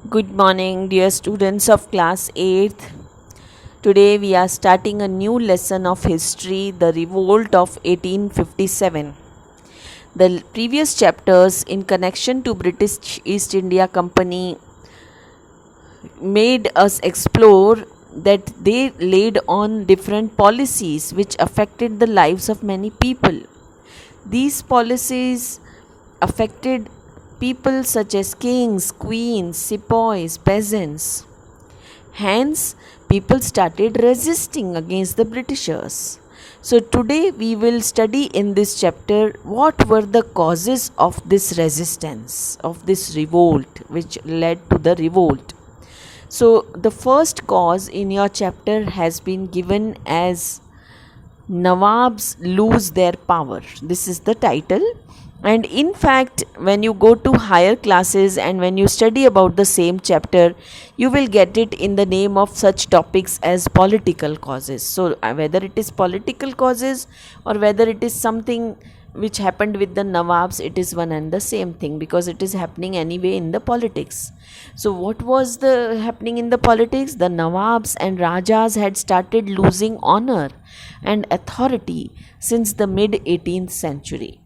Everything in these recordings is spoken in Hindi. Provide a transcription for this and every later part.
Good morning, dear students of class 8th. Today we are starting a new lesson of history, the revolt of 1857. The previous chapters in connection to British East India Company made us explore that they laid on different policies which affected the lives of many people. These policies affected people such as kings, queens, sepoys, peasants. Hence, people started resisting against the Britishers. So, today we will study in this chapter what were the causes of this resistance, of this revolt, which led to the revolt. So, the first cause in your chapter has been given as Nawabs lose their power. This is the title. And in fact, when you go to higher classes and when you study about the same chapter, you will get it in the name of such topics as political causes. So, whether it is political causes or whether it is something which happened with the Nawabs, it is one and the same thing because it is happening anyway in the politics. So, what was the happening in the politics? The Nawabs and Rajas had started losing honor and authority since the mid 18th century.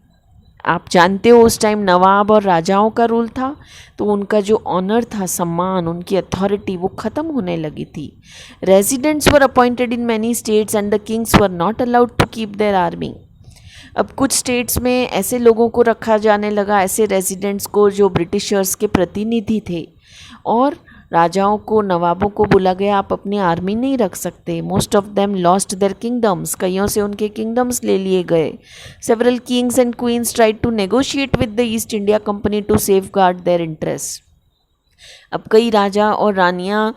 आप जानते हो उस टाइम नवाब और राजाओं का रूल था तो उनका जो ऑनर था, सम्मान, उनकी अथॉरिटी वो ख़त्म होने लगी थी. Residents were appointed in many states and the kings were not allowed to keep their army. अब कुछ स्टेट्स में ऐसे लोगों को रखा जाने लगा, ऐसे रेजिडेंट्स को जो ब्रिटिशर्स के प्रतिनिधि थे, और राजाओं को, नवाबों को बोला गया आप अपनी आर्मी नहीं रख सकते. Most of them lost their kingdoms, कईयों से उनके किंगडम्स ले लिए गए. Several kings and queens tried to negotiate with the East India Company to safeguard their interest. अब कई राजा और रानियां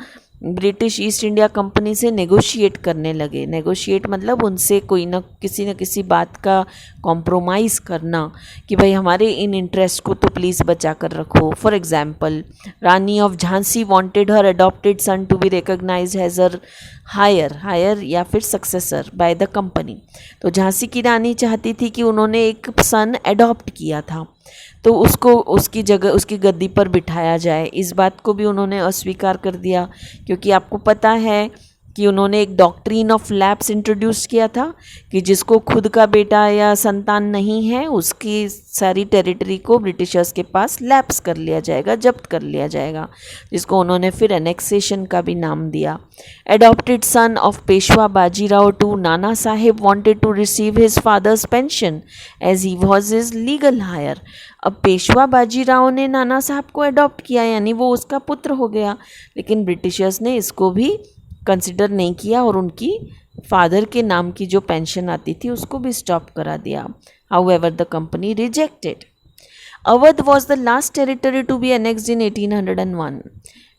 ब्रिटिश ईस्ट इंडिया कंपनी से नेगोशिएट करने लगे. नेगोशिएट मतलब उनसे कोई न किसी बात का कॉम्प्रोमाइज़ करना कि भाई हमारे इन इंटरेस्ट को तो प्लीज़ बचा कर रखो. For example, Rani of Jhansi wanted her adopted son to be recognised as her heir या फिर सक्सेसर बाय द कंपनी. तो झांसी की रानी चाहती थी कि उन्होंने एक सन एडॉप्ट किया था तो उसको उसकी जगह उसकी गद्दी पर बिठाया जाए. इस बात को भी उन्होंने अस्वीकार कर दिया क्योंकि आपको पता है कि उन्होंने एक डॉक्ट्रीन ऑफ लैप्स इंट्रोड्यूस किया था कि जिसको खुद का बेटा या संतान नहीं है उसकी सारी टेरिटरी को ब्रिटिशर्स के पास लैप्स कर लिया जाएगा, जब्त कर लिया जाएगा, जिसको उन्होंने फिर एनेक्सेशन का भी नाम दिया. Adopted son of Peshwa Bajirao to Nana Sahib wanted to receive his father's pension as he was his legal heir. अब पेशवा बाजीराव ने नाना साहब को अडॉप्ट किया, यानी वो उसका पुत्र हो गया, लेकिन ब्रिटिशर्स ने इसको भी कंसिडर नहीं किया और उनकी फादर के नाम की जो पेंशन आती थी उसको भी स्टॉप करा दिया. However the company rejected. Awadh was the last territory to be annexed in 1801.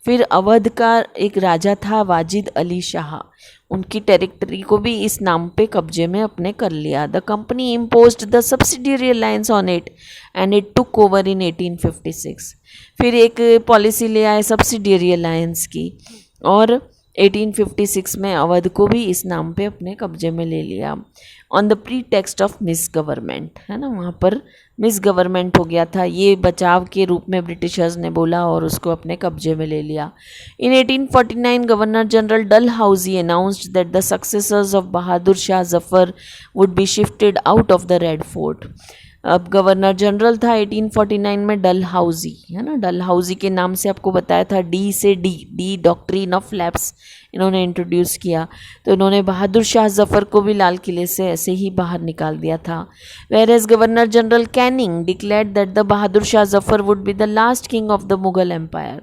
फिर अवध का एक राजा था वाजिद अली शाह, उनकी टेरिटरी को भी इस नाम पे कब्जे में अपने कर लिया. The company imposed the subsidiary alliance on it and it took over in 1856. फिर एक पॉलिसी ले आए सब्सिडियरी अलायंस की और 1856 में अवध को भी इस नाम पे अपने कब्जे में ले लिया. On the pre text of miss government, है ना, वहाँ पर मिस गवर्नमेंट हो गया था, ये बचाव के रूप में ब्रिटिशर्स ने बोला और उसको अपने कब्जे में ले लिया. इन 1849 governor general Dalhousie announced that the successors of Bahadur Shah Zafar would be shifted out of the red fort. अब गवर्नर जनरल था 1849 में डलहाउजी, है ना, डलहाउजी के नाम से आपको बताया था, डी डॉक्ट्रीन ऑफ लैप्स इन्होंने इंट्रोड्यूस किया. तो इन्होंने बहादुर शाह जफ़र को भी लाल किले से ऐसे ही बाहर निकाल दिया था. Where as governor general Canning declared that the Bahadur Shah Zafar would be the last king of the Mughal empire.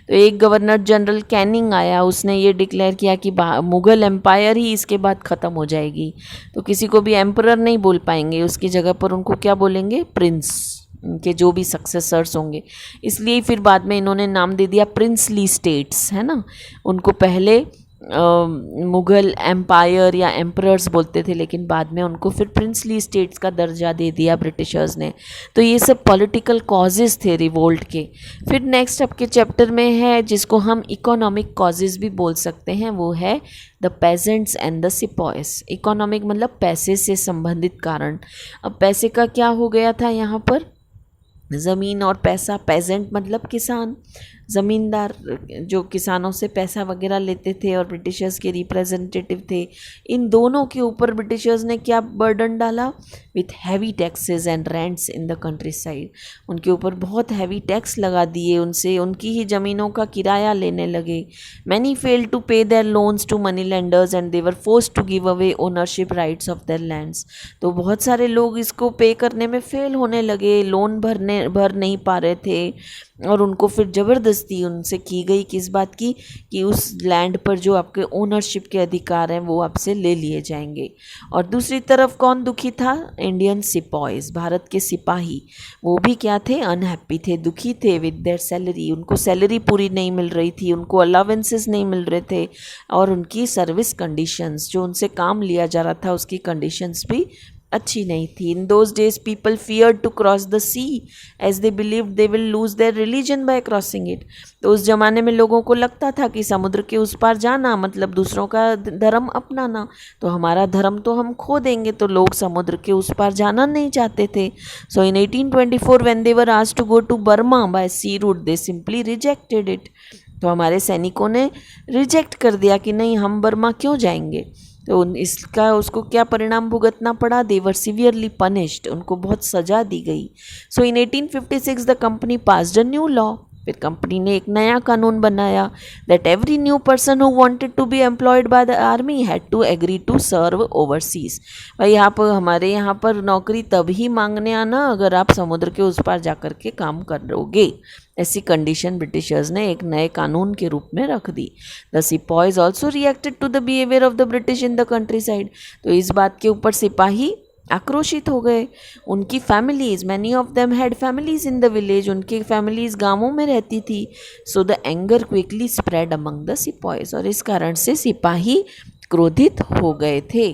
तो एक गवर्नर जनरल कैनिंग आया, उसने ये डिक्लेयर किया कि मुगल एम्पायर ही इसके बाद ख़त्म हो जाएगी, तो किसी को भी एम्परर नहीं बोल पाएंगे, उसकी जगह पर उनको क्या बोलेंगे, प्रिंस, उनके जो भी सक्सेसर्स होंगे. इसलिए फिर बाद में इन्होंने नाम दे दिया प्रिंसली स्टेट्स, है ना. उनको पहले मुग़ल एम्पायर या एम्परर्स बोलते थे, लेकिन बाद में उनको फिर प्रिंसली स्टेट्स का दर्जा दे दिया ब्रिटिशर्स ने. तो ये सब पॉलिटिकल कॉजेज़ थे रिवोल्ट के. फिर नेक्स्ट आपके चैप्टर में है जिसको हम इकोनॉमिक कॉजेज़ भी बोल सकते हैं, वो है the peasants and the sepoys. Economic मतलब पैसे से संबंधित कारण. अब पैसे का क्या हो गया था यहाँ पर, ज़मीन और पैसा, पेजेंट मतलब किसान, ज़मींदार जो किसानों से पैसा वगैरह लेते थे और ब्रिटिशर्स के रिप्रेजेंटेटिव थे, इन दोनों के ऊपर ब्रिटिशर्स ने क्या बर्डन डाला? With heavy taxes and rents in the country side. उनके ऊपर बहुत हैवी टैक्स लगा दिए, उनसे उनकी ही ज़मीनों का किराया लेने लगे। Many fail to pay their loans to money lenders and they were forced to give away ownership rights of their lands. तो बहुत सारे लोग इसको पे करने में फेल होने लगे, लोन भर नहीं पा रहे थे, और उनको फिर ज़बरदस्ती उनसे की गई किस बात की कि उस लैंड पर जो आपके ओनरशिप के अधिकार हैं वो आपसे ले लिए जाएंगे। और दूसरी तरफ कौन दुखी था? इंडियन सिपॉयज़, भारत के सिपाही, वो भी क्या थे? अनहैप्पी थे, दुखी थे विद देयर सैलरी। उनको सैलरी पूरी नहीं मिल रही थी, उनको अलावेंसेस नहीं मिल रहे थे, और उनकी सर्विस कंडीशंस, जो उनसे काम लिया जा रहा था उसकी कंडीशंस भी अच्छी नहीं थी। In those days people fear to cross the sea as they believe they will lose their religion by crossing it. तो उस ज़माने में लोगों को लगता था कि समुद्र के उस पार जाना मतलब दूसरों का धर्म अपनाना, तो हमारा धर्म तो हम खो देंगे, तो लोग समुद्र के उस पार जाना नहीं चाहते थे। So in 1824 when they were asked to go to Burma by sea route they simply rejected it. तो हमारे सैनिकों ने रिजेक्ट कर दिया कि नहीं, हम बर्मा क्यों जाएंगे। तो इसका उसको क्या परिणाम भुगतना पड़ा? दे वर सीवियरली पनिश्ड, उनको बहुत सजा दी गई। So in 1856 the company passed a new law. फिर कंपनी ने एक नया कानून बनाया that every new person who wanted to be employed by the army had to agree to serve overseas. भाई आप हमारे यहाँ पर नौकरी तभी मांगने आना अगर आप समुद्र के उस पार जाकर के काम करोगे। ऐसी कंडीशन ब्रिटिशर्स ने एक नए कानून के रूप में रख दी। The sepoys also reacted to the behaviour of the British in the countryside. तो इस बात के ऊपर सिपाही आक्रोशित हो गए। उनकी families, many of them had families in the village, उनकी फैमिलीज गांवों में रहती थी। So the anger quickly spread among the sepoys, और इस कारण से सिपाही क्रोधित हो गए थे।